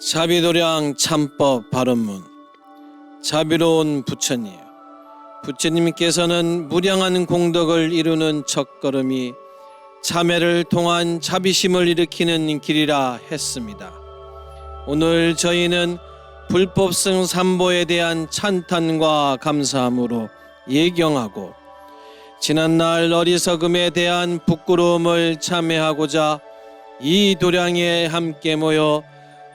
자비도량 참법 발언문. 자비로운 부처님, 부처님께서는 무량한 공덕을 이루는 첫걸음이 참회를 통한 자비심을 일으키는 길이라 했습니다. 오늘 저희는 불법성 삼보에 대한 찬탄과 감사함으로 예경하고 지난날 어리석음에 대한 부끄러움을 참회하고자 이 도량에 함께 모여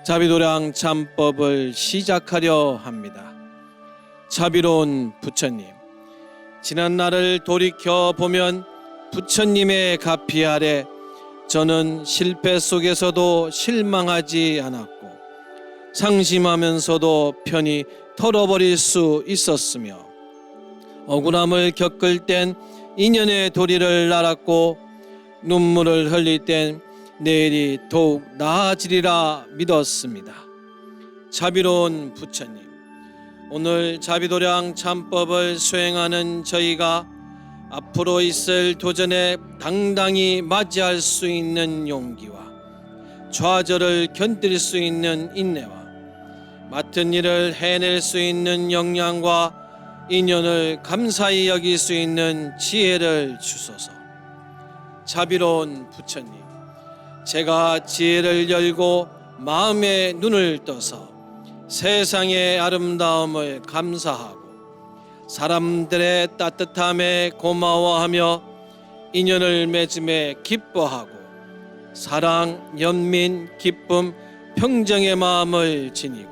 자비도량 참법을 시작하려 합니다. 자비로운 부처님, 지난날을 돌이켜보면 부처님의 가피 아래 저는 실패 속에서도 실망하지 않았고 상심하면서도 편히 털어버릴 수 있었으며 억울함을 겪을 땐 인연의 도리를 알았고 눈물을 흘릴 땐 내일이 더욱 나아지리라 믿었습니다. 자비로운 부처님, 오늘 자비도량 참법을 수행하는 저희가 앞으로 있을 도전에 당당히 맞이할 수 있는 용기와 좌절을 견딜 수 있는 인내와 맡은 일을 해낼 수 있는 역량과 인연을 감사히 여길 수 있는 지혜를 주소서. 자비로운 부처님, 제가 지혜를 열고 마음의 눈을 떠서 세상의 아름다움을 감사하고 사람들의 따뜻함에 고마워하며 인연을 맺음에 기뻐하고 사랑, 연민, 기쁨, 평정의 마음을 지니고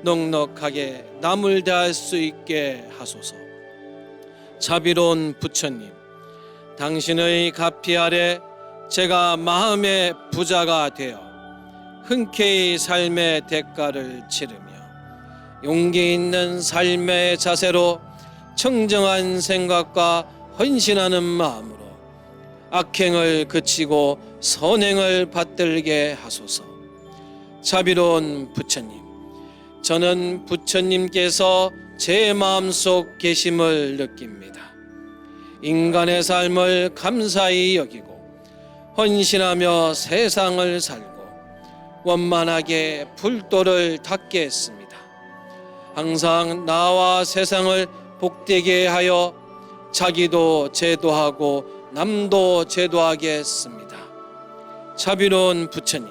넉넉하게 남을 대할 수 있게 하소서. 자비로운 부처님, 당신의 가피 아래 제가 마음의 부자가 되어 흔쾌히 삶의 대가를 치르며 용기 있는 삶의 자세로 청정한 생각과 헌신하는 마음으로 악행을 그치고 선행을 받들게 하소서. 자비로운 부처님, 저는 부처님께서 제 마음속 계심을 느낍니다. 인간의 삶을 감사히 여기고 헌신하며 세상을 살고 원만하게 불도를 닦게 했습니다. 항상 나와 세상을 복되게 하여 자기도 제도하고 남도 제도하게 했습니다. 자비로운 부처님,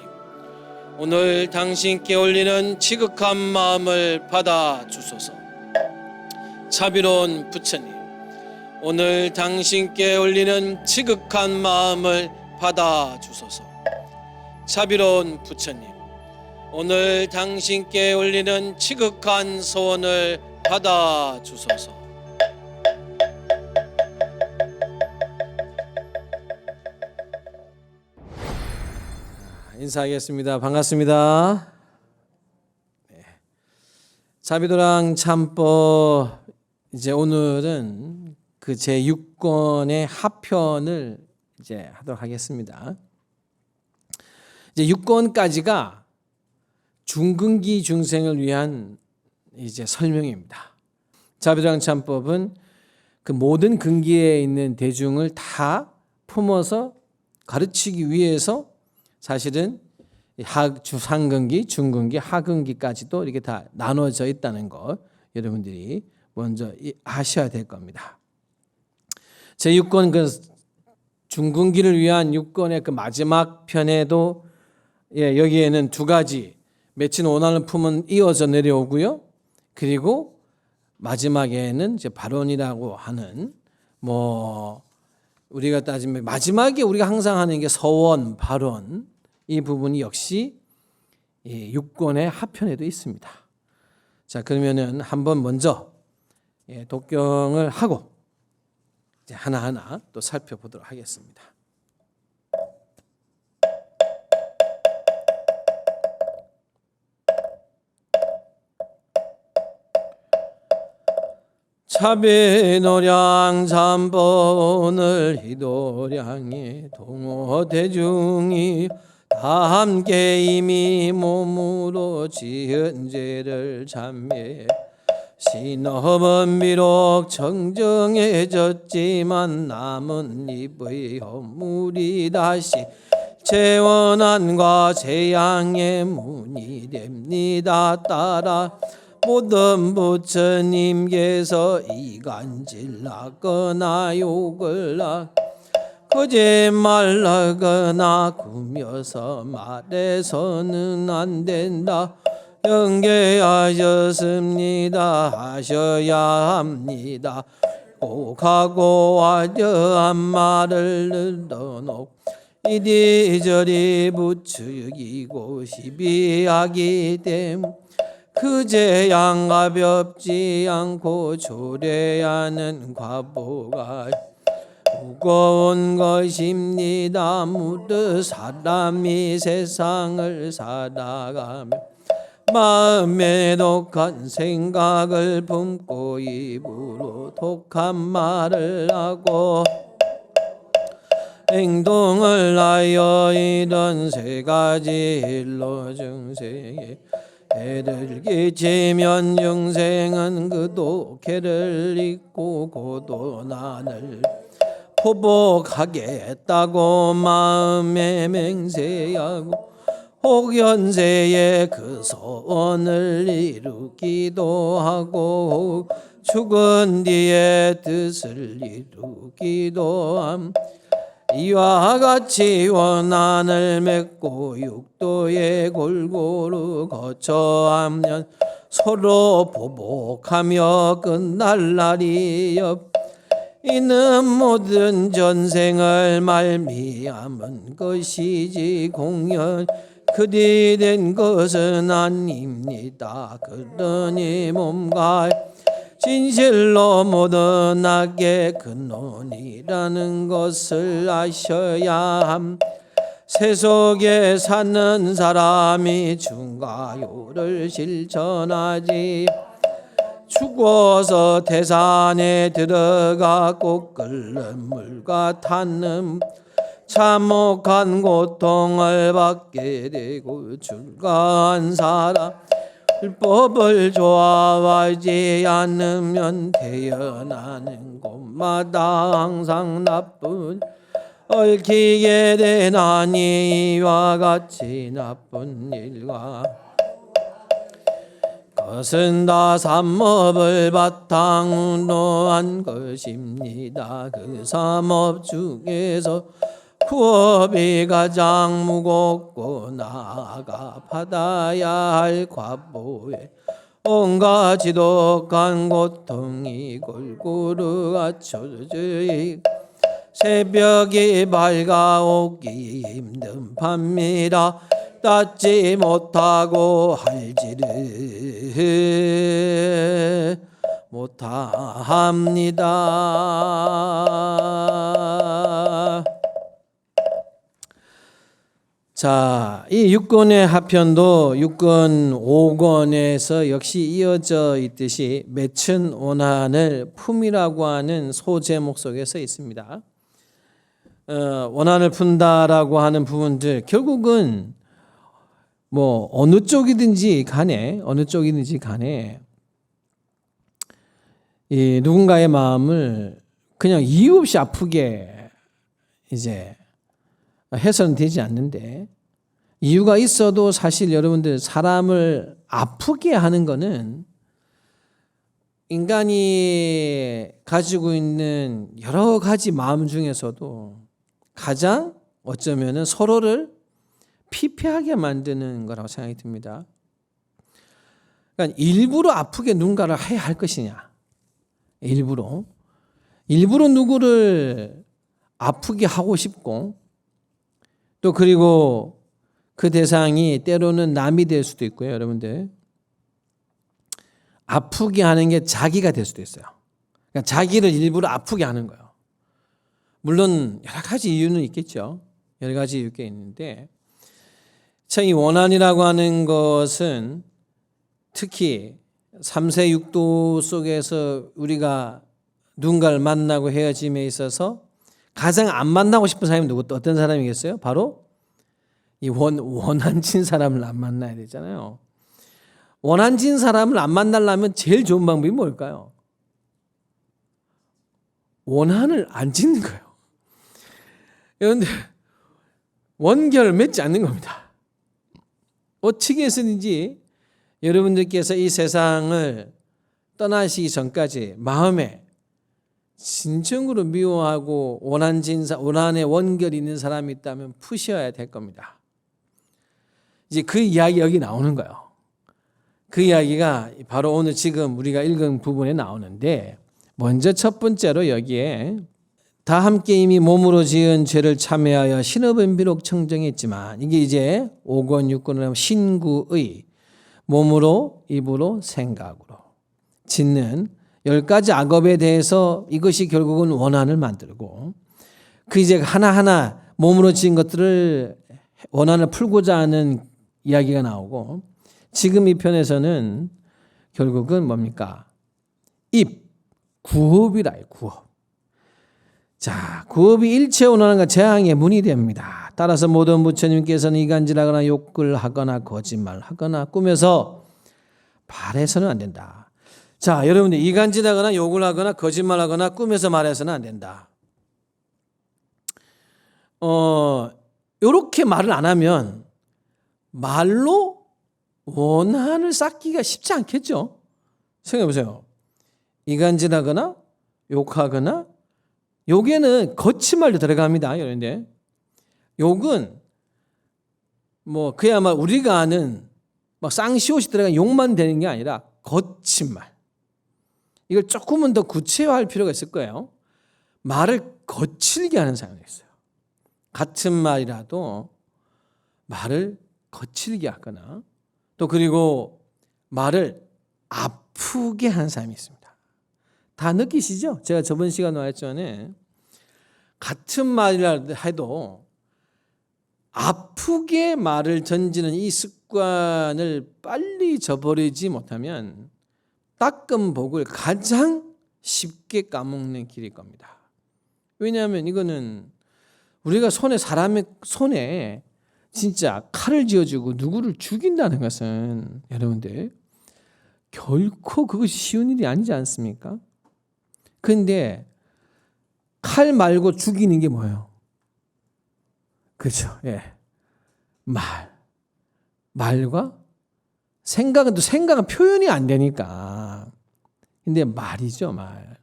오늘 당신께 올리는 지극한 마음을 받아 주소서. 자비로운 부처님, 오늘 당신께 올리는 지극한 마음을 받아 주소서. 자비로운 부처님, 오늘 당신께 올리는 지극한 소원을 받아 주소서. 인사하겠습니다. 반갑습니다. 자비도량 참법, 이제 오늘은 그 제6권의 하편을 이제 하도록 하겠습니다. 이제 6권까지가 중근기 중생을 위한 이제 설명입니다. 자비도량 참법은 그 모든 근기에 있는 대중을 다 품어서 가르치기 위해서 사실은 주상근기, 중근기, 하근기까지도 이렇게 다 나눠져 있다는 것 여러분들이 먼저 아셔야 될 겁니다. 제6권 그 중근기를 위한 6권의 그 마지막 편에도 여기에는 두 가지 맺힌 원한을 품은 이어져 내려오고요. 그리고 마지막에는 이제 발언이라고 하는 우리가 따지면 마지막에 우리가 항상 하는 게 서원, 발언, 이 부분이 역시 6권의 하편에도 있습니다. 자, 그러면은 한번 먼저 독경을 하고 이제 하나하나 또 살펴보도록 하겠습니다. 자비도량 참법을 희도량의 동호대중이 다 함께 이미 몸으로 지은 죄를 참회 신업은 비록 정정해졌지만 남은 입의 허물이 다시 제원한과 재앙의 문이 됩니다. 따라 모든 부처님께서 이간질하거나 욕을 거짓말하거나 구며서 말해서는 안 된다. 경계하셨습니다. 하셔야 합니다. 꼭 하고 와저한 말을 늘어놓고 이리저리 부추기고 시비하기 때문에 그 재앙 가볍지 않고 초래하는 과보가 무거운 것입니다. 무릇 사람이 세상을 살아가며 마음에 독한 생각을 품고 입으로 독한 말을 하고 행동을 하여 이런 세 가지 일로 중생에 해를 끼치면 중생은 그 독해를 잊고 고도난을 포복하겠다고 마음에 맹세하고 혹연세에 그 소원을 이루기도 하고 죽은 뒤에 뜻을 이루기도 함. 이와 같이 원한을 맺고 육도에 골고루 거쳐하면 서로 보복하며 끝날 날이 없. 이는 모든 전생을 말미암은 것이지 공연 그리 된 것은 아닙니다. 그러니 몸과 진실로 모든 악의 근원이라는 것을 아셔야 함. 세속에 사는 사람이 중가요를 실천하지 죽어서 태산에 들어가 꼭 끓는 물과 타는 참혹한 고통을 받게 되고 출가한 사람 율법을 좋아하지 않으면 태어나는 곳마다 항상 나쁜 얽히게 되나니 이와 같이 나쁜 일과 그것은 다 삼업을 바탕으로 한 것입니다. 그 삼업 중에서 구업이 가장 무겁고 나아가 받아야 할 과보에 온갖 지독한 고통이 골고루 갖춰져 있고 새벽이 밝아오기 힘든 밤이라 닿지 못하고 할지를 못합니다. 자, 이 6권의 하편도 6권 5권에서 역시 이어져 있듯이 매춘 원한을 품이라고 하는 소제목 속에 서 있습니다. 원한을 푼다라고 하는 부분들 결국은 뭐 어느 쪽이든지 간에 이 누군가의 마음을 그냥 이유 없이 아프게 이제 해서는 되지 않는데 이유가 있어도 사실 여러분들 사람을 아프게 하는 거는 인간이 가지고 있는 여러 가지 마음 중에서도 가장 어쩌면은 서로를 피폐하게 만드는 거라고 생각이 듭니다. 그러니까 일부러 아프게 누군가를 해야 할 것이냐, 일부러 누구를 아프게 하고 싶고 또 그리고 그 대상이 때로는 남이 될 수도 있고요. 여러분들 아프게 하는 게 자기가 될 수도 있어요. 그러니까 자기를 일부러 아프게 하는 거예요. 물론 여러 가지 이유는 있겠죠. 여러 가지 이유가 있는데 참 이 원한이라고 하는 것은 특히 3세 6도 속에서 우리가 누군가를 만나고 헤어짐에 있어서 가장 안 만나고 싶은 사람이 누구 어떤 사람이겠어요? 바로 이 원한진 사람을 안 만나야 되잖아요. 원한진 사람을 안 만나려면 제일 좋은 방법이 뭘까요? 원한을 안 짓는 거예요. 그런데 원결을 맺지 않는 겁니다. 어떻게 해서든지 여러분들께서 이 세상을 떠나시기 전까지 마음에 진정으로 미워하고 원한의 원결이 있는 사람이 있다면 푸셔야 될 겁니다. 이제 그 이야기 여기 나오는 거예요. 그 이야기가 바로 오늘 지금 우리가 읽은 부분에 나오는데, 먼저 첫 번째로 여기에 다 함께 이미 몸으로 지은 죄를 참회하여 신업은 비록 청정했지만, 이게 이제 5권 6권을 신구의 몸으로 입으로 생각으로 짓는 10가지 악업에 대해서 이것이 결국은 원한을 만들고, 그 이제 하나하나 몸으로 지은 것들을 원한을 풀고자 하는 이야기가 나오고, 지금 이 편에서는 결국은 뭡니까? 구업이라, 구업. 자, 구업이 일체 원한과 재앙의 문이 됩니다. 따라서 모든 부처님께서는 이간질하거나 욕을 하거나 거짓말하거나 꾸며서 말해서는 안 된다. 자, 여러분들 이간질하거나 욕을 하거나 거짓말하거나 꾸며서 말해서는 안 된다. 이렇게 말을 안 하면 말로 원한을 쌓기가 쉽지 않겠죠. 생각해 보세요. 이간질하거나 욕하거나, 욕에는 거친 말도 들어갑니다. 여러분들, 욕은 뭐 그야말로 우리가 아는 막 쌍시옷이 들어간 욕만 되는 게 아니라 거친 말. 이걸 조금은 더 구체화할 필요가 있을 거예요. 말을 거칠게 하는 사람이 있어요. 같은 말이라도 말을 거칠게 하거나, 또 그리고 말을 아프게 하는 사람이 있습니다. 다 느끼시죠? 제가 저번 시간에 말했지만 같은 말이라 해도 아프게 말을 던지는 이 습관을 빨리 저버리지 못하면 닦은 복을 가장 쉽게 까먹는 길일 겁니다. 왜냐하면 이거는 우리가 사람의 손에 진짜 칼을 쥐어주고 누구를 죽인다는 것은 여러분들 결코 그것이 쉬운 일이 아니지 않습니까? 그런데 칼 말고 죽이는 게 뭐예요? 그렇죠. 예. 말과 생각은, 또 생각은 표현이 안 되니까. 근데 말이죠, 말.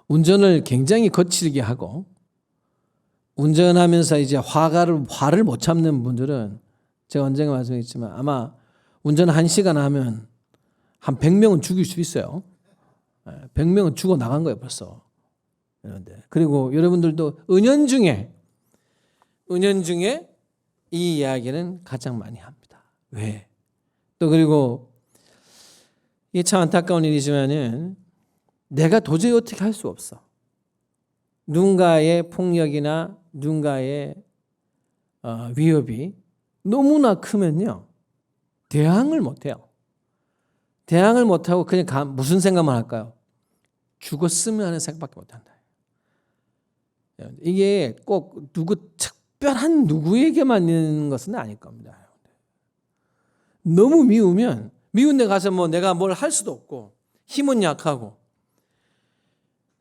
운전을 굉장히 거칠게 하고, 운전하면서 이제 화를 못 참는 분들은 제가 언젠가 말씀했지만 아마 운전 1시간 하면 한 100명은 죽일 수 있어요. 100명은 죽어 나간 거예요, 벌써. 그리고 여러분들도 은연중에 이 이야기는 가장 많이 합니다. 왜? 또 그리고 이게 참 안타까운 일이지만은 내가 도저히 어떻게 할 수 없어. 누군가의 폭력이나 누군가의 위협이 너무나 크면요, 대항을 못해요. 대항을 못하고 그냥 무슨 생각만 할까요? 죽었으면 하는 생각밖에 못한다. 이게 꼭 특별한 누구에게만 있는 것은 아닐 겁니다. 너무 미우면, 미운 데 가서 뭐 내가 뭘 할 수도 없고 힘은 약하고,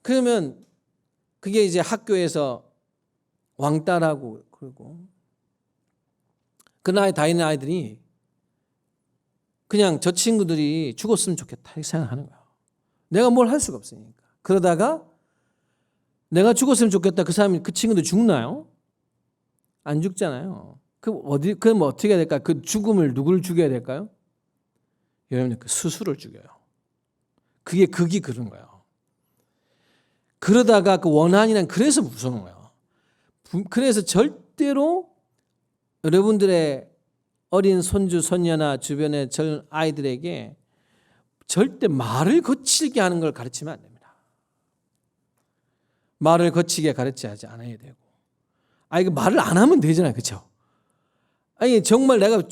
그러면 그게 이제 학교에서 왕따라고 그러고, 그 나이 다니는 아이들이 그냥 저 친구들이 죽었으면 좋겠다 이렇게 생각하는 거예요. 내가 뭘 할 수가 없으니까. 그러다가 내가 죽었으면 좋겠다, 그 친구들 죽나요? 안 죽잖아요. 그럼 어떻게 해야 될까요? 그 죽음을 누구를 죽여야 될까요? 여러분, 그 스스로를 죽여요. 그게 극이 그런 거예요. 그러다가 그 원한이란, 그래서 무서운 거예요. 그래서 절대로 여러분들의 어린 손주, 손녀나 주변의 아이들에게 절대 말을 거칠게 하는 걸 가르치면 안 됩니다. 말을 거치게 가르쳐야지 않아야 되고. 이거 말을 안 하면 되잖아요. 그렇죠? 정말 내가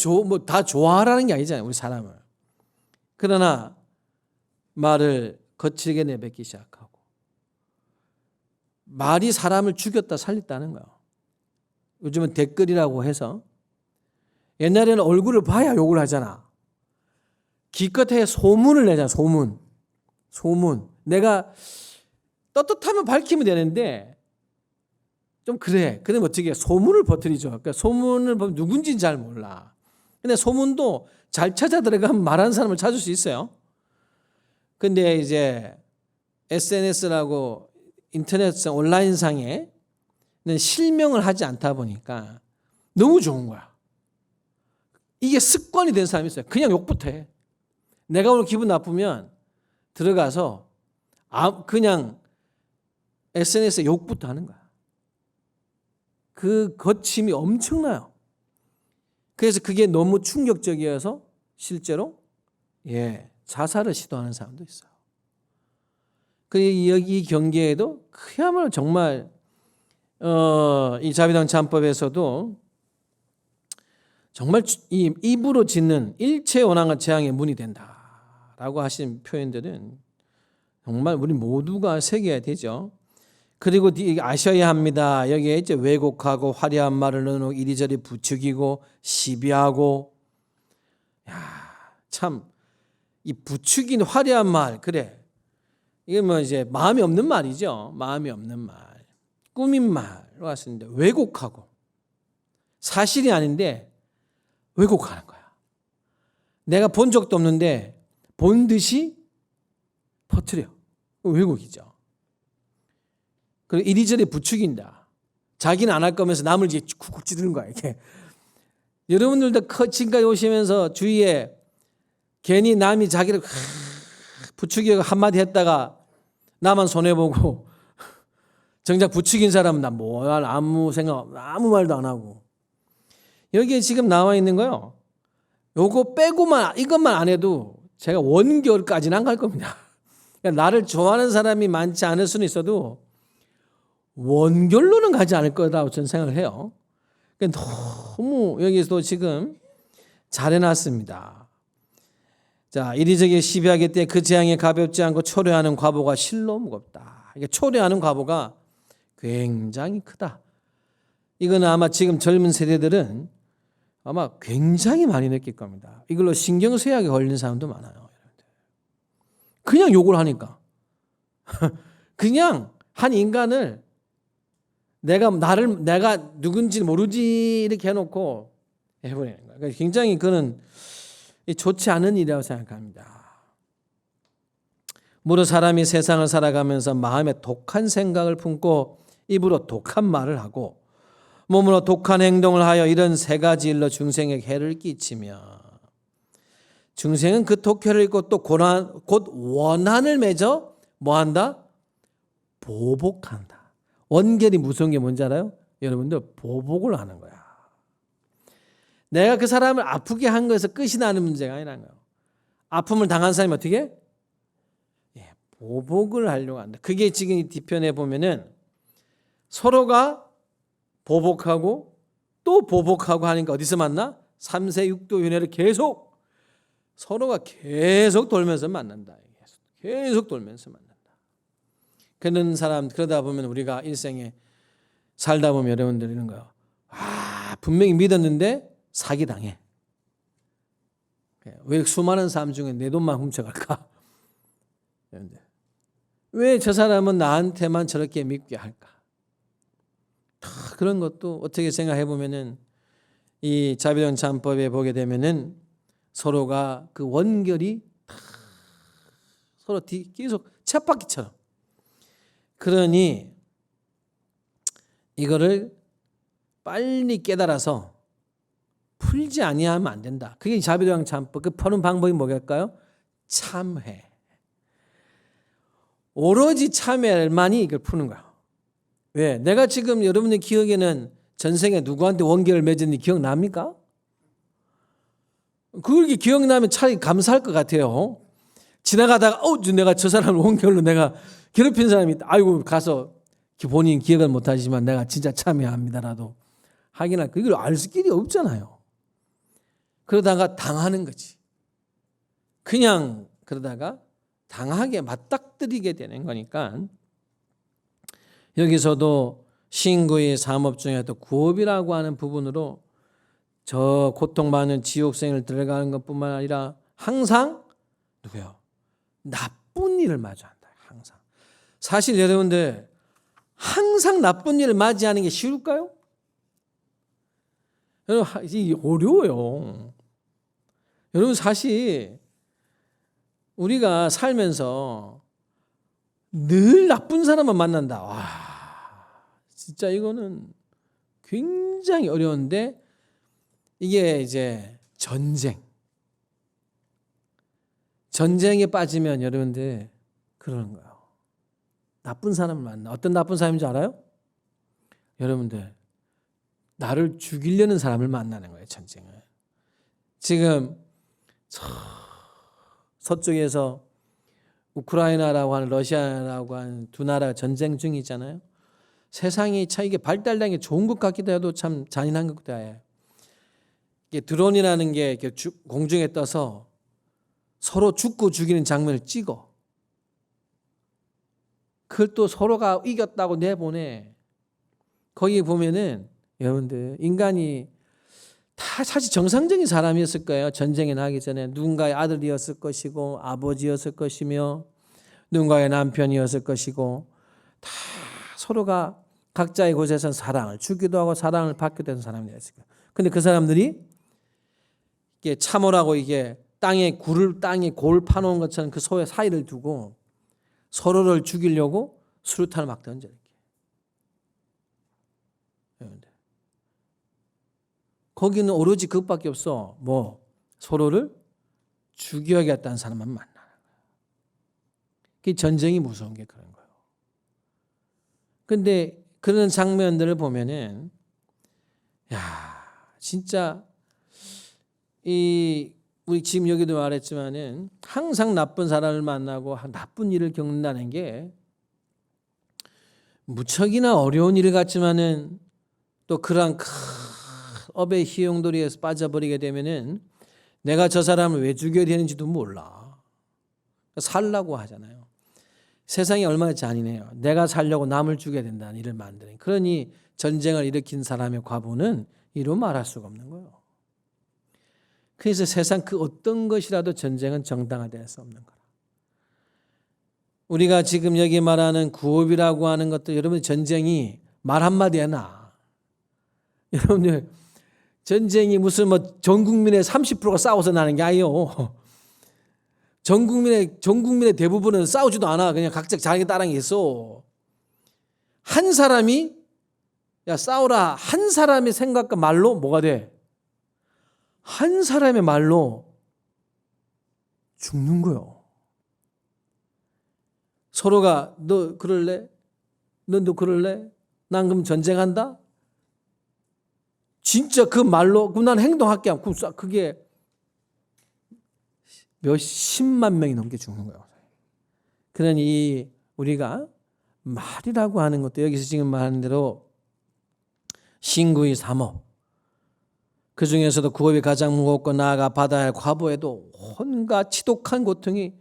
다 좋아하라는 게 아니잖아요, 우리 사람을. 그러나 말을 거칠게 내뱉기 시작하고, 말이 사람을 죽였다 살렸다는 거예요. 요즘은 댓글이라고 해서, 옛날에는 얼굴을 봐야 욕을 하잖아. 기껏해야 소문을 내잖아. 소문. 내가 떳떳하면 밝히면 되는데 좀 그래. 그럼 어떻게 소문을 퍼뜨리죠. 그러니까 소문을 보면 누군지는 잘 몰라. 근데 소문도 잘 찾아 들어가면 말하는 사람을 찾을 수 있어요. 근데 이제 SNS라고 인터넷상 온라인상에 실명을 하지 않다 보니까 너무 좋은 거야. 이게 습관이 된 사람이 있어요. 그냥 욕부터 해. 내가 오늘 기분 나쁘면 들어가서 그냥 SNS에 욕부터 하는 거야. 그 거침이 엄청나요. 그래서 그게 너무 충격적이어서 실제로 자살을 시도하는 사람도 있어요. 그리고 여기 경계에도 그야말로 정말 이 자비당 참법에서도 정말 이 입으로 짓는 일체 원한과 재앙의 문이 된다라고 하신 표현들은 정말 우리 모두가 새겨야 되죠. 그리고 아셔야 합니다. 여기에 이제 왜곡하고 화려한 말을 넣어놓고 이리저리 부추기고 시비하고, 참 이 부추긴 화려한 말, 그래. 이게 뭐 이제 마음이 없는 말이죠. 마음이 없는 말, 꾸민 말로 하시는데 왜곡하고 사실이 아닌데 왜곡하는 거야. 내가 본 적도 없는데 본 듯이 퍼뜨려. 왜곡이죠. 그리고 이리저리 부추긴다. 자기는 안 할 거면서 남을 이제 쿡쿡 찌르는 거야. 이렇게. 여러분들도 지금까지 오시면서 주위에 괜히 남이 자기를 부추기고 한마디 했다가 나만 손해보고 정작 부추긴 사람은 나 뭐야 아무 생각 아무 말도 안 하고. 여기에 지금 나와 있는 거요. 요거 빼고만 이것만 안 해도 제가 원결까지는 안 갈 겁니다. 그러니까 나를 좋아하는 사람이 많지 않을 수는 있어도 원결로는 가지 않을 거라고 저는 생각을 해요. 그러니까 너무 여기서도 지금 잘 해놨습니다. 자, 이리저리 시비하기 때문에 그 재앙이 가볍지 않고 초래하는 과보가 실로 무겁다. 이게 초래하는 과보가 굉장히 크다. 이거는 아마 지금 젊은 세대들은 아마 굉장히 많이 느낄 겁니다. 이걸로 신경쇠약에 걸린 사람도 많아요. 그냥 욕을 하니까. 그냥 한 인간을 내가 누군지 모르지 이렇게 해놓고 해버리는 거예요. 그러니까 굉장히 그는 좋지 않은 일이라고 생각합니다. 무릇 사람이 세상을 살아가면서 마음에 독한 생각을 품고 입으로 독한 말을 하고 몸으로 독한 행동을 하여 이런 세 가지 일로 중생에게 해를 끼치며 중생은 그 독해를 입고 또 곧 원한을 맺어 뭐한다? 보복한다. 원결이 무서운 게 뭔지 알아요? 여러분들 보복을 하는 거야. 내가 그 사람을 아프게 한 거에서 끝이 나는 문제가 아니라는 거예요. 아픔을 당한 사람이 어떻게? 보복을 하려고 한다. 그게 지금 이 뒤편에 보면은 서로가 보복하고 또 보복하고 하니까 어디서 만나? 3세 6도 윤회를 계속 서로가 계속 돌면서 만난다. 계속 돌면서 만난다. 그런 사람 그러다 보면 우리가 일생에 살다 보면 여러분들 이런 거요. 분명히 믿었는데 사기당해. 왜 수많은 사람 중에 내 돈만 훔쳐갈까? 왜 저 사람은 나한테만 저렇게 믿게 할까? 그런 것도 어떻게 생각해 보면은 이 자비령 참법에 보게 되면은 서로가 그 원결이 서로 계속 쳇바퀴처럼. 그러니 이거를 빨리 깨달아서 풀지 아니하면 안 된다. 그게 자비령 참법. 그 푸는 방법이 뭐겠까요? 참회. 오로지 참회만이 이걸 푸는 거야. 왜? 내가 지금 여러분의 기억에는 전생에 누구한테 원결을 맺었는지 기억납니까? 그게 기억나면 차라리 감사할 것 같아요. 지나가다가 내가 저 사람을 원결로 내가 괴롭힌 사람이 있다. 아이고 가서 본인 기억은 못하지만 내가 진짜 참회합니다라도 하긴 할 이걸 알 길이 없잖아요. 그러다가 당하는 거지. 그냥 그러다가 당하게 맞닥뜨리게 되는 거니까 여기서도 신구의 삼업 중에도 구업이라고 하는 부분으로 저 고통받는 지옥생을 들어가는 것뿐만 아니라 항상 누구요? 나쁜 일을 마주 한다. 항상. 사실 여러분들 항상 나쁜 일을 맞이하는 게 쉬울까요? 여러분, 이게 어려워요. 여러분, 사실 우리가 살면서 늘 나쁜 사람만 만난다. 와, 진짜 이거는 굉장히 어려운데, 이게 이제 전쟁에 빠지면 여러분들 그러는 거예요. 나쁜 사람을 만나. 어떤 나쁜 사람인지 알아요? 여러분들, 나를 죽이려는 사람을 만나는 거예요, 전쟁을. 지금 서쪽에서 우크라이나라고 하는 러시아라고 하는 두 나라가 전쟁 중이잖아요. 세상이 참 이게 발달된 게 좋은 것 같기도 해도 참 잔인한 것 같기도 해요. 이게 드론이라는 게 공중에 떠서 서로 죽고 죽이는 장면을 찍어. 그걸 또 서로가 이겼다고 내보내. 거기 보면은 여러분들, 인간이 다 사실 정상적인 사람이었을 거예요. 전쟁에 나가기 전에 누군가의 아들이었을 것이고 아버지였을 것이며 누군가의 남편이었을 것이고, 다 서로가 각자의 곳에서 사랑을 주기도 하고 사랑을 받게 된 사람이었을 거예요. 근데 그 사람들이 이게 참호라고 이게 땅에 골 파놓은 것처럼 그 소의 사이를 두고 서로를 죽이려고 수류탄을 막 던져. 거기는 오로지 그것밖에 없어. 뭐 서로를 죽여야겠다는 사람만 만나는 거예요. 그 전쟁이 무서운 게 그런 거예요. 근데 그런 장면들을 보면은, 야, 진짜 우리 지금 여기도 말했지만은 항상 나쁜 사람을 만나고 나쁜 일을 겪는다는 게 무척이나 어려운 일 같지만은 또 그러한 큰 업의 희용도리에서 빠져버리게 되면은 내가 저 사람을 왜 죽여야 되는지도 몰라. 살라고 하잖아요. 세상이 얼마나 잔인해요. 내가 살려고 남을 죽여야 된다는 일을 만드는. 그러니 전쟁을 일으킨 사람의 과보는 이루 말할 수가 없는 거예요. 그래서 세상 그 어떤 것이라도 전쟁은 정당화될 수 없는 거라. 우리가 지금 여기 말하는 구업이라고 하는 것도 여러분, 전쟁이 말 한마디에 나. 여러분들, 전쟁이 무슨 뭐 전 국민의 30%가 싸워서 나는 게 아니에요. 전 국민의 대부분은 싸우지도 않아. 그냥 각자 자기 따랑이 있어. 한 사람이 야 싸우라, 한 사람의 생각과 말로 뭐가 돼? 한 사람의 말로 죽는 거요. 서로가 너 그럴래? 너 그럴래? 난 그럼 전쟁한다? 진짜 그 말로 그럼 난 행동할게. 그게 몇십만 명이 넘게 죽는 거예요. 그러니 우리가 말이라고 하는 것도 여기서 지금 말하는 대로 신구의 삼업, 그 중에서도 구업이 가장 무겁고 나아가 바다의 과보에도 온갖 지독한 고통이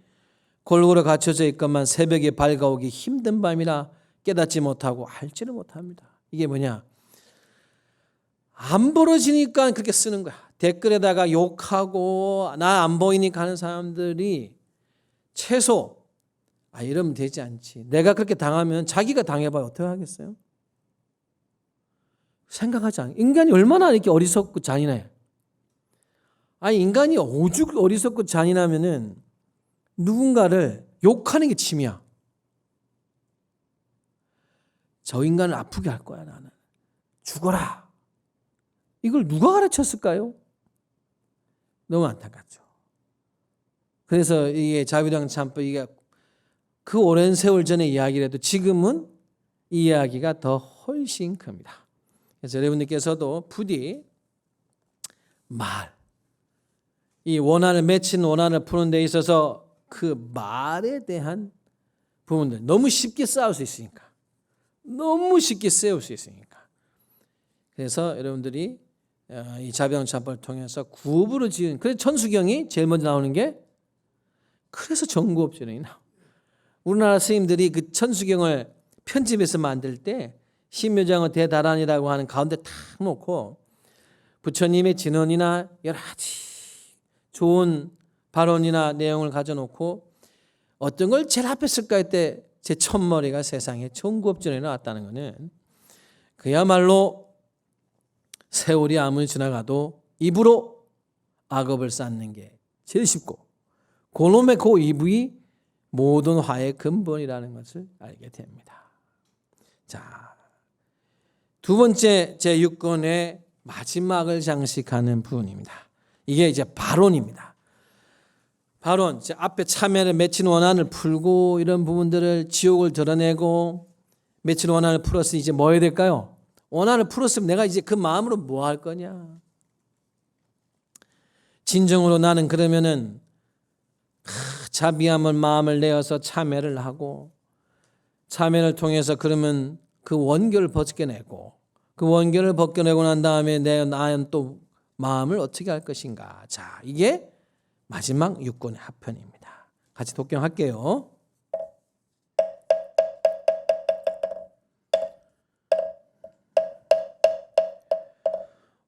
골고루 갖춰져 있건만 새벽에 밝아오기 힘든 밤이라 깨닫지 못하고 알지를 못합니다. 이게 뭐냐? 안 벌어지니까 그렇게 쓰는 거야. 댓글에다가 욕하고 나 안 보이니까 하는 사람들이 최소 이러면 되지 않지. 내가 그렇게 당하면 자기가 당해봐야 어떻게 하겠어요? 생각하지 않아요. 인간이 얼마나 이렇게 어리석고 잔인해. 인간이 오죽 어리석고 잔인하면은 누군가를 욕하는 게 취미야. 저 인간을 아프게 할 거야, 나는. 죽어라. 이걸 누가 가르쳤을까요? 너무 안타깝죠. 그래서 이게 자비랑 참법, 이게 그 오랜 세월 전의 이야기라도 지금은 이 이야기가 더 훨씬 큽니다. 그래서 여러분들께서도 부디 이 원한을 맺힌 원한을 푸는 데 있어서 그 말에 대한 부분들, 너무 쉽게 싸울 수 있으니까, 너무 쉽게 세울 수 있으니까. 그래서 여러분들이 이 자비랑 참법을 통해서 구업으로 지은, 그래서 천수경이 제일 먼저 나오는 게, 그래서 정구업전이 나와. 우리나라 스님들이 그 천수경을 편집해서 만들 때 신묘장의 대다란이라고 하는 가운데 탁 놓고 부처님의 진언이나 여러 가지 좋은 발언이나 내용을 가져놓고 어떤 걸 제일 앞에 쓸까 할 때 제 첫머리가 세상에 천구업전에 나왔다는 것은 그야말로 세월이 아무리 지나가도 입으로 악업을 쌓는 게 제일 쉽고 그놈의 그 입이 모든 화의 근본이라는 것을 알게 됩니다. 자, 두 번째 제6권의 마지막을 장식하는 부분입니다. 이게 이제 발언입니다. 발언, 앞에 참회를 맺힌 원한을 풀고 이런 부분들을 지옥을 드러내고 맺힌 원한을 풀었으니 이제 뭐 해야 될까요? 원한을 풀었으면 내가 이제 그 마음으로 뭐 할 거냐? 진정으로 나는 그러면은 자비함을 마음을 내어서 참회를 하고 참회를 통해서 그러면 그 원결을 벗겨내고 그 원결을 벗겨내고 난 다음에 나는 또 마음을 어떻게 할 것인가? 자, 이게 마지막 6권의 하편입니다. 같이 독경할게요.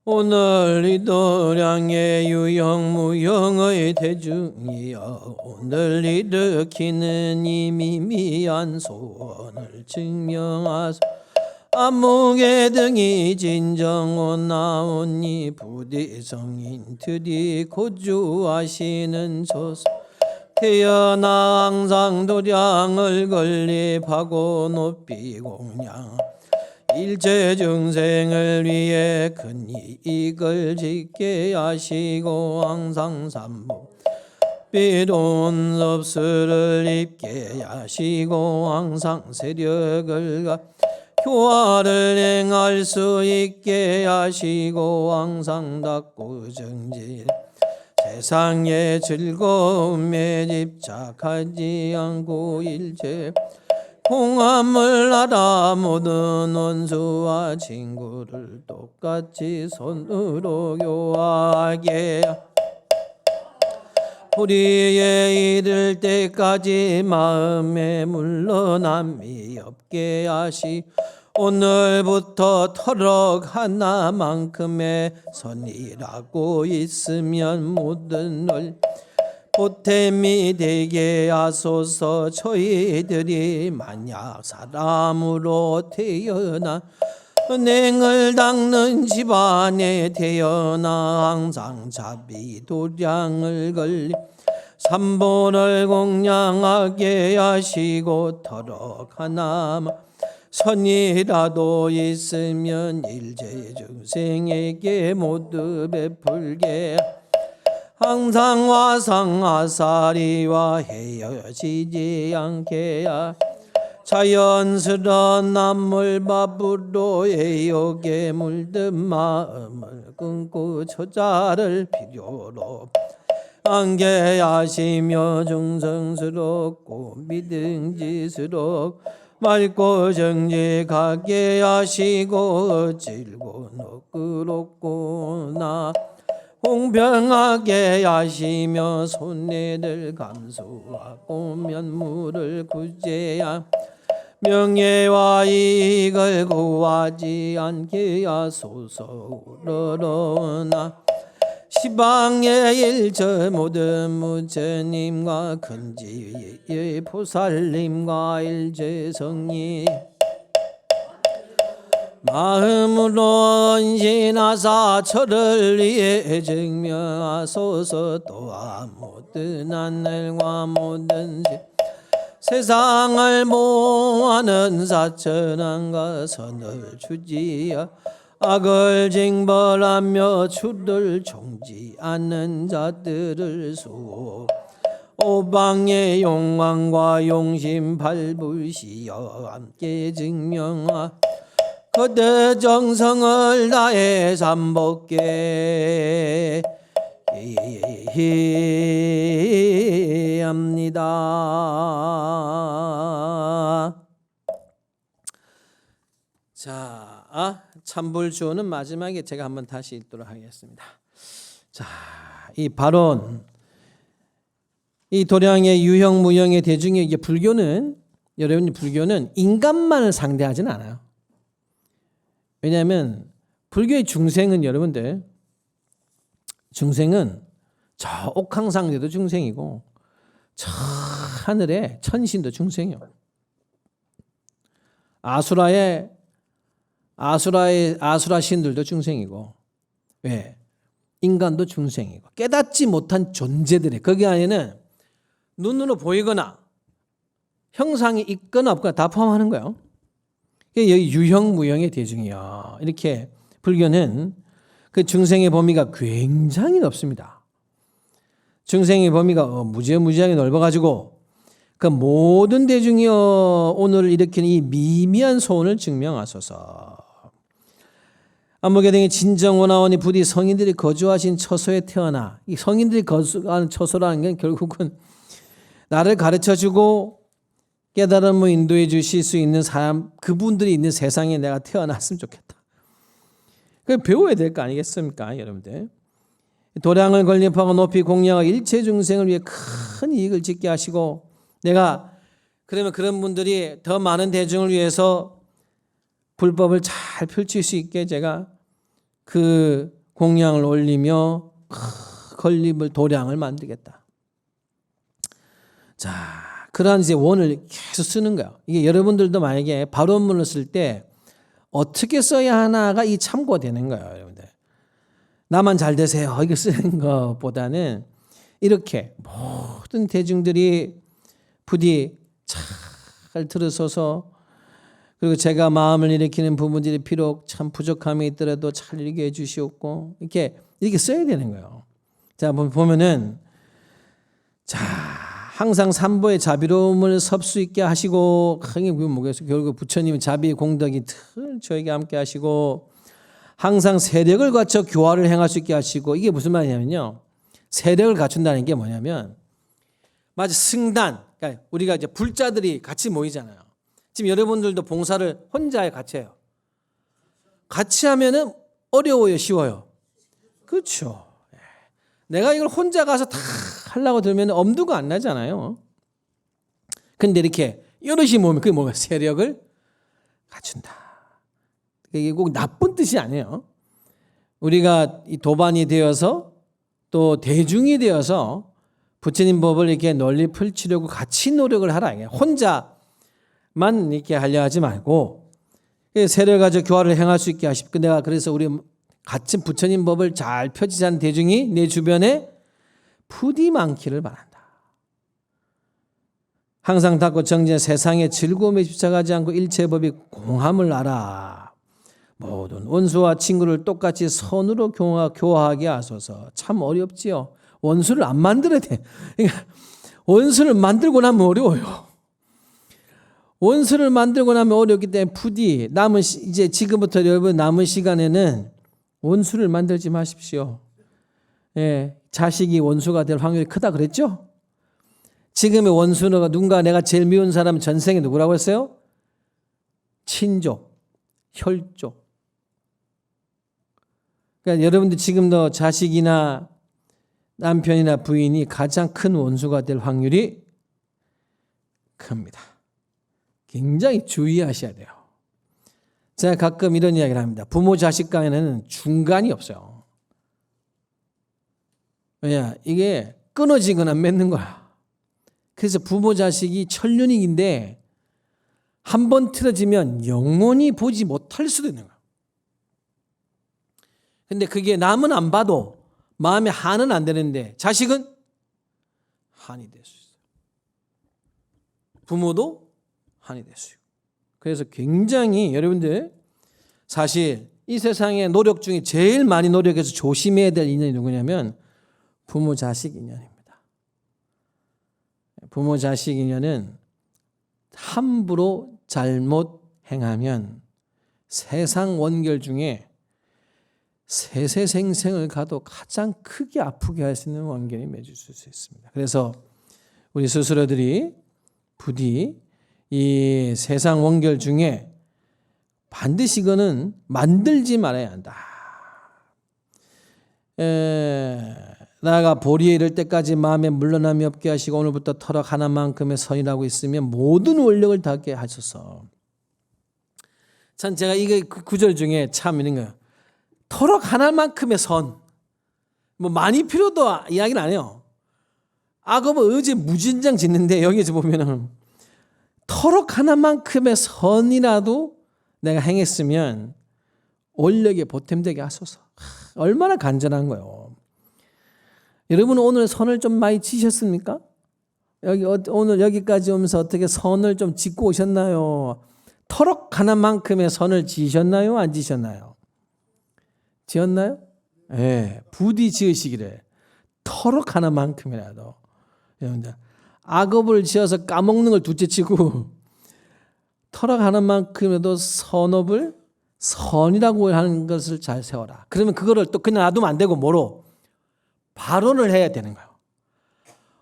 오늘 이 도량의 유형무형의 대중이여 오늘 일으키는 이 미미한 소원을 증명하소 안목의 등이 진정온 나오니 부디 성인들이 고주하시는 조서 태어나 항상 도량을 건립하고 높이 공양 일체 중생을 위해 큰 이익을 짓게 하시고 항상 삼보 비로운 섭수를 입게 하시고 항상 세력을 교화를 행할 수 있게 하시고 항상 닦고 정질 세상의 즐거움에 집착하지 않고 일체 공함을 알아 모든 원수와 친구를 똑같이 손으로 교화하게 우리에 이를 때까지 마음에 물러남이 없게 하시 오늘부터 터럭 하나만큼의 선이라고 있으면 모든 걸 보탬이 되게 하소서. 저희들이 만약 사람으로 태어나 은행을 닦는 집안에 태어나 항상 자비 도량을 걸리 삼본을 공양하게 하시고 터럭 하나만 선이라도 있으면 일제 중생에게 모두 베풀게 항상 화상하사리와 헤어지지 않게 자연스러운 남물밥으로 애욕에 물든 마음을 끊고 처자를 필요로 안게 하시며 중성스럽고 믿음지스럽고 맑고 정직하게 하시고 질고 너그럽구나 공평하게 하시며 손해를 감수하고 면물을 구제하 명예와 이익을 구하지 않게 하소서. 우러러나 시방의 일처 모든 무처님과 큰지의 보살님과 일제성이 마음으로 헌신하사 저를 위해 증명하소서. 또한 모든 하늘과 모든 세상을 보호하는 사천왕과 선을 주지하 악을 징벌하며 주를 총지하는 자들을 수호 오방의 용왕과 용심 발부시어 함께 증명하 거대 정성을 다해 삼복게 합니다. 자, 참불주어는 마지막에 제가 한번 다시 읽도록 하겠습니다. 자, 이 발언, 이 도량의 유형 무형의 대중의 이게 불교는 여러분 불교는 인간만을 상대하지는 않아요. 왜냐하면 불교의 중생은 여러분들 중생은 저 옥황상제도 중생이고 저 하늘의 천신도 중생이요. 아수라 신들도 중생이고, 왜? 인간도 중생이고, 깨닫지 못한 존재들이 거기 안에는 눈으로 보이거나 형상이 있거나 없거나 다 포함하는 거예요. 여기 유형 무형의 대중이야. 이렇게 불교는 그 중생의 범위가 굉장히 넓습니다. 중생의 범위가 무지하게 넓어가지고 그 모든 대중이여 오늘 일으키는 이 미미한 소원을 증명하소서. 안목의 등의 진정원하오니 부디 성인들이 거주하신 처소에 태어나, 이 성인들이 거주하는 처소라는 게 결국은 나를 가르쳐주고 깨달음을 인도해 주실 수 있는 사람, 그분들이 있는 세상에 내가 태어났으면 좋겠다. 그 배워야 될 거 아니겠습니까, 여러분들? 도량을 건립하고 높이 공양하고 일체 중생을 위해 큰 이익을 짓게 하시고, 내가 그러면 그런 분들이 더 많은 대중을 위해서 불법을 잘 펼칠 수 있게 제가 그 공양을 올리며 건립을 도량을 만들겠다. 자, 그러한 이제 원을 계속 쓰는 거예요. 이게 여러분들도 만약에 발언문을 쓸 때 어떻게 써야 하나가 이 참고가 되는 거예요, 여러분들. 나만 잘 되세요 이거 쓰는 것보다는 이렇게 모든 대중들이 부디 잘 들으소서. 그리고 제가 마음을 일으키는 부분들이 비록 참 부족함이 있더라도 잘 일게 해주시옵고, 이렇게 써야 되는 거예요. 자, 보면은, 자, 항상 삼보의 자비로움을 섭수 있게 하시고, 결국 부처님의 자비의 공덕이 늘 저에게 함께 하시고, 항상 세력을 갖춰 교화를 행할 수 있게 하시고, 이게 무슨 말이냐면요. 세력을 갖춘다는 게 뭐냐면, 마치 승단, 그러니까 우리가 이제 불자들이 같이 모이잖아요. 지금 여러분들도 봉사를 혼자 같이 해요. 같이 하면은 어려워요, 쉬워요? 그렇죠. 내가 이걸 혼자 가서 다 하려고 들면 엄두가 안 나잖아요. 근데 이렇게 여럿이 모이면 그게 뭐예요? 세력을 갖춘다. 이게 꼭 나쁜 뜻이 아니에요. 우리가 이 도반이 되어서 또 대중이 되어서 부처님 법을 이렇게 널리 펼치려고 같이 노력을 하라. 혼자만 이렇게 하려 하지 말고 세력을 가지고 교화를 행할 수 있게 하십시오. 내가 그래서 우리 같이 부처님 법을 잘 펼치자는 대중이 내 주변에 부디 많기를 바란다. 항상 닦고 정진 세상의 즐거움에 집착하지 않고 일체 법이 공함을 알아. 모든 원수와 친구를 똑같이 선으로 교화하게 하소서. 참 어렵지요. 원수를 안 만들어야 돼. 그러니까 원수를 만들고 나면 어려워요. 원수를 만들고 나면 어렵기 때문에 부디 이제 지금부터 여러분 남은 시간에는 원수를 만들지 마십시오. 예, 자식이 원수가 될 확률이 크다 그랬죠? 지금의 원수가 누군가 내가 제일 미운 사람은 전생에 누구라고 했어요? 친족, 혈족. 그러니까 여러분들 지금도 자식이나 남편이나 부인이 가장 큰 원수가 될 확률이 큽니다. 굉장히 주의하셔야 돼요. 제가 가끔 이런 이야기를 합니다. 부모 자식 간에는 중간이 없어요. 왜냐? 이게 끊어지거나 맺는 거야. 그래서 부모 자식이 천륜익인데 한 번 틀어지면 영원히 보지 못할 수도 있는 거야. 근데 그게 남은 안 봐도 마음에 한은 안 되는데 자식은 한이 될 수 있어요. 부모도 한이 될 수 있고. 그래서 굉장히 여러분들 사실 이 세상의 노력 중에 제일 많이 노력해서 조심해야 될 인연이 누구냐면 부모 자식 인연입니다. 부모 자식 인연은 함부로 잘못 행하면 세상 원결 중에 세세생생을 가도 가장 크게 아프게 할 수 있는 원결이 맺을 수 있습니다. 그래서 우리 스스로들이 부디 이 세상 원결 중에 반드시 이거는 만들지 말아야 한다. 나아가 보리에 이를 때까지 마음에 물러남이 없게 하시고 오늘부터 터럭 하나만큼의 선이라고 있으면 모든 원력을 닿게 하소서. 참 제가 이게 구절 중에 참 있는 거예요. 터럭 하나만큼의 선. 뭐 많이 필요도 이야기는 안 해요. 악업은 의지 무진장 짓는데 여기서 보면은 터럭 하나만큼의 선이라도 내가 행했으면 올력에 보탬되게 하소서. 얼마나 간절한 거예요. 여러분 오늘 선을 좀 많이 지셨습니까? 오늘 여기까지 오면서 어떻게 선을 좀 짓고 오셨나요? 터럭 하나만큼의 선을 지셨나요? 안 지셨나요? 지었나요? 네, 부디 지으시기를. 터럭 하나만큼이라도. 악업을 지어서 까먹는 걸 둘째치고 터럭 하나만큼이라도 선업을 선이라고 하는 것을 잘 세워라. 그러면 그거를 또 그냥 놔두면 안 되고 뭐로? 발언을 해야 되는 거예요.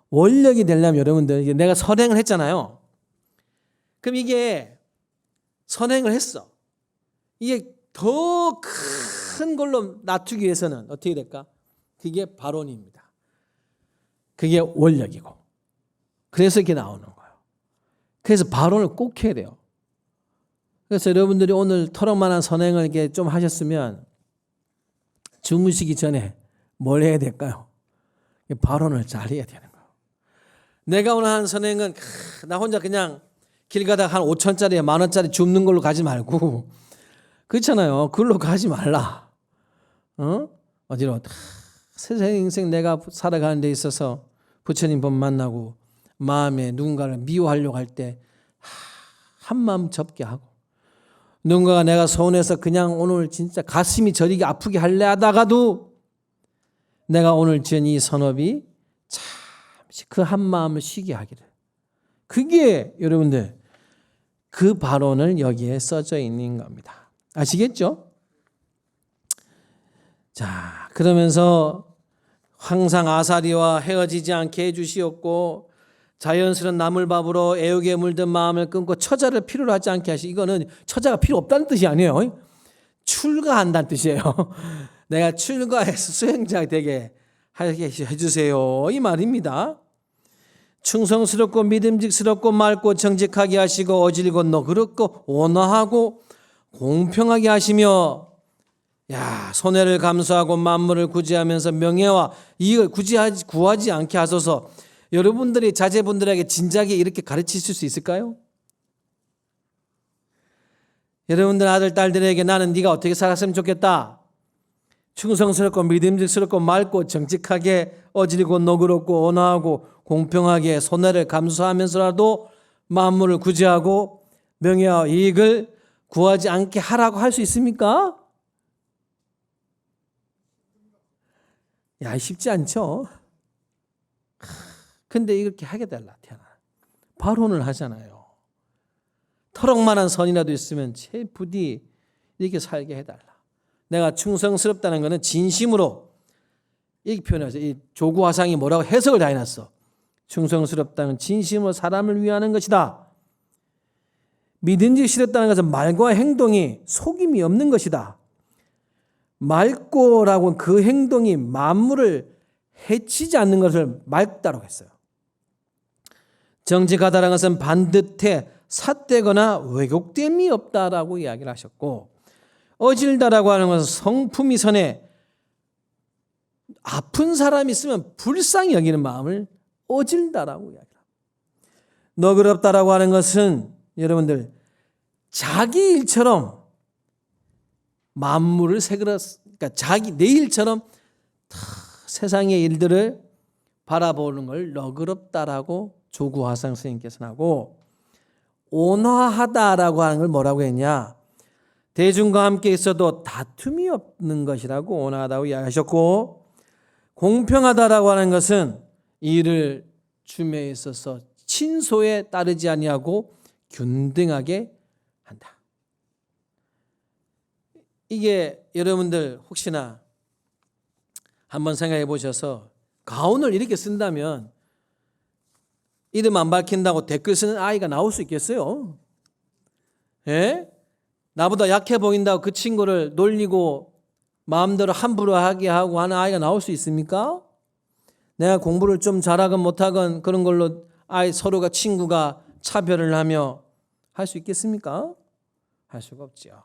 원력이 되려면 여러분들 내가 선행을 했잖아요. 그럼 이게 선행을 했어. 이게 더 큰 걸로 낮추기 위해서는 어떻게 될까? 그게 발언입니다. 그게 원력이고. 그래서 이렇게 나오는 거예요. 그래서 발언을 꼭 해야 돼요. 그래서 여러분들이 오늘 터럭만한 선행을 이렇게 좀 하셨으면 주무시기 전에 뭘 해야 될까요? 발언을 잘 해야 되는 거예요. 내가 오늘 한 선행은 나 혼자 그냥 길 가다가 한 5천짜리 10,000원짜리 줍는 걸로 가지 말고 그렇잖아요. 그걸로 가지 말라. 어디로 세상 인생 내가 살아가는 데 있어서 부처님 법 만나고 마음에 누군가를 미워하려고 할 때 한마음 접게 하고 누군가가 내가 서운해서 그냥 오늘 진짜 가슴이 저리게 아프게 할래 하다가도 내가 오늘 지은 이 선업이 잠시 그 한마음을 쉬게 하기를. 그게 여러분들 그 발언을 여기에 써져 있는 겁니다. 아시겠죠? 자, 그러면서 항상 아사리와 헤어지지 않게 해주시었고 자연스러운 나물밥으로 애욕에 물든 마음을 끊고 처자를 필요로 하지 않게 하시. 이거는 처자가 필요 없다는 뜻이 아니에요. 출가한다는 뜻이에요. 내가 출가해서 수행자 되게 해주세요. 이 말입니다. 충성스럽고 믿음직스럽고 맑고 정직하게 하시고 어질고 너그럽고 온화하고 공평하게 하시며 손해를 감수하고 만물을 구제하면서 명예와 이익을 구하지 않게 하소서. 여러분들이 자제분들에게 진작에 이렇게 가르치실 수 있을까요? 여러분들 아들 딸들에게 나는 네가 어떻게 살았으면 좋겠다. 충성스럽고 믿음직스럽고 맑고 정직하게 어질고 너그럽고 온화하고 공평하게 손해를 감수하면서라도 만물을 구제하고 명예와 이익을 구하지 않게 하라고 할 수 있습니까? 쉽지 않죠. 근데 이렇게 하게 달라 태어나. 발언을 하잖아요. 터럭만한 선이라도 있으면 제 부디 이렇게 살게 해달라. 내가 충성스럽다는 것은 진심으로 이렇게 표현하죠. 이 조구 화상이 뭐라고 해석을 다 해놨어. 충성스럽다는 진심으로 사람을 위하는 것이다. 믿음직스럽다는 것은 말과 행동이 속임이 없는 것이다. 맑고라고 그 행동이 만물을 해치지 않는 것을 맑다라고 했어요. 정직하다는 것은 반듯해 삿되거나 왜곡됨이 없다라고 이야기를 하셨고 어질다라고 하는 것은 성품이 선해 아픈 사람이 있으면 불쌍히 여기는 마음을 어질다라고 이야기합니다. 너그럽다라고 하는 것은 여러분들 자기 일처럼 만물을 그러니까 자기 내 일처럼 세상의 일들을 바라보는 걸 너그럽다라고 조구화상 스님께서는 하고 온화하다라고 하는 걸 뭐라고 했냐? 대중과 함께 있어도 다툼이 없는 것이라고 온화하다고 이야기하셨고 공평하다라고 하는 것은 이를 줌에 있어서 친소에 따르지 아니하고 균등하게 한다. 이게 여러분들 혹시나 한번 생각해 보셔서 가온을 이렇게 쓴다면 이름 안 밝힌다고 댓글 쓰는 아이가 나올 수 있겠어요? 예? 나보다 약해 보인다고 그 친구를 놀리고 마음대로 함부로 하게 하고 하는 아이가 나올 수 있습니까? 내가 공부를 좀 잘하건 못하건 그런 걸로 아이 서로가 친구가 차별을 하며 할 수 있겠습니까? 할 수가 없죠.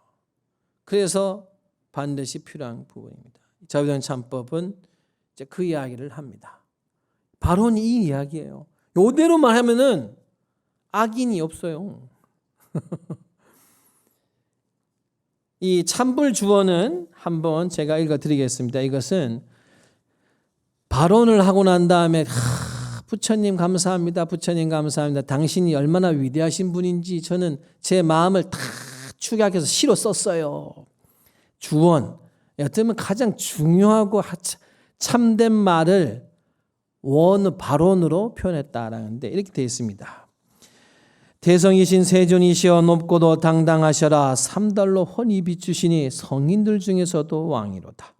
그래서 반드시 필요한 부분입니다. 자유대한 참법은 이제 그 이야기를 합니다. 바로 이 이야기예요. 이대로만 하면은 악인이 없어요. 이 찬불 주어는 한번 제가 읽어드리겠습니다. 이것은 발언을 하고 난 다음에 부처님 감사합니다. 부처님 감사합니다. 당신이 얼마나 위대하신 분인지 저는 제 마음을 다 축약해서 시로 썼어요. 주원. 어쩌면 가장 중요하고 참된 말을 발언으로 표현했다라는데 이렇게 되어 있습니다. 대성이신 세존이시여 높고도 당당하셔라. 삼달로 훤히 비추시니 성인들 중에서도 왕이로다.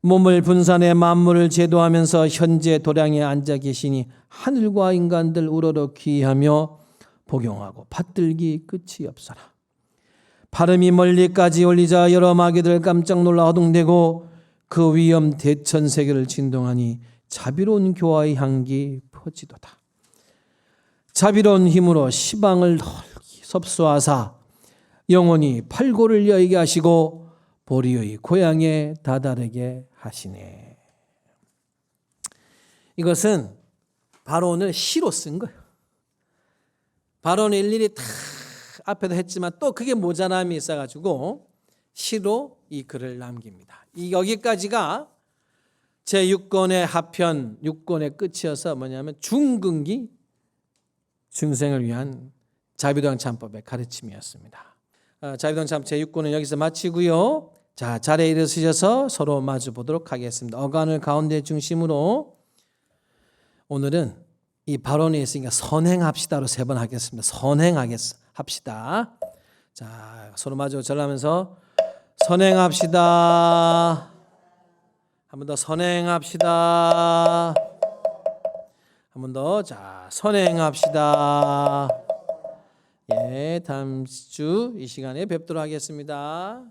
몸을 분산해 만물을 제도하면서 현재 도량에 앉아 계시니 하늘과 인간들 우러러 귀하며 복용하고 받들기 끝이 없어라. 발음이 멀리까지 올리자 여러 마귀들 깜짝 놀라 허둥대고 그 위엄 대천세계를 진동하니 자비로운 교화의 향기 퍼지도다. 자비로운 힘으로 시방을 널리 섭수하사 영원히 팔고를 여의게 하시고 보리의 고향에 다다르게 하시네. 이것은 발언을 시로 쓴 거예요. 발언을 일일이 다 앞에도 했지만 또 그게 모자람이 있어가지고 시로 이 글을 남깁니다. 여기까지가 제6권의 하편 6권의 끝이어서 뭐냐면 중근기 중생을 위한 자비도량 참법의 가르침이었습니다. 자비도량 참법 제6권은 여기서 마치고요. 자, 자리에 일어서셔서 서로 마주 보도록 하겠습니다. 어간을 가운데 중심으로 오늘은 이 발언에 있으니까 선행합시다로 3번 하겠습니다. 선행합시다. 자, 서로 마주 전하면서 선행합시다. 한 번 더 선행합시다. 한 번 더. 자, 선행합시다. 예, 다음 주 이 시간에 뵙도록 하겠습니다.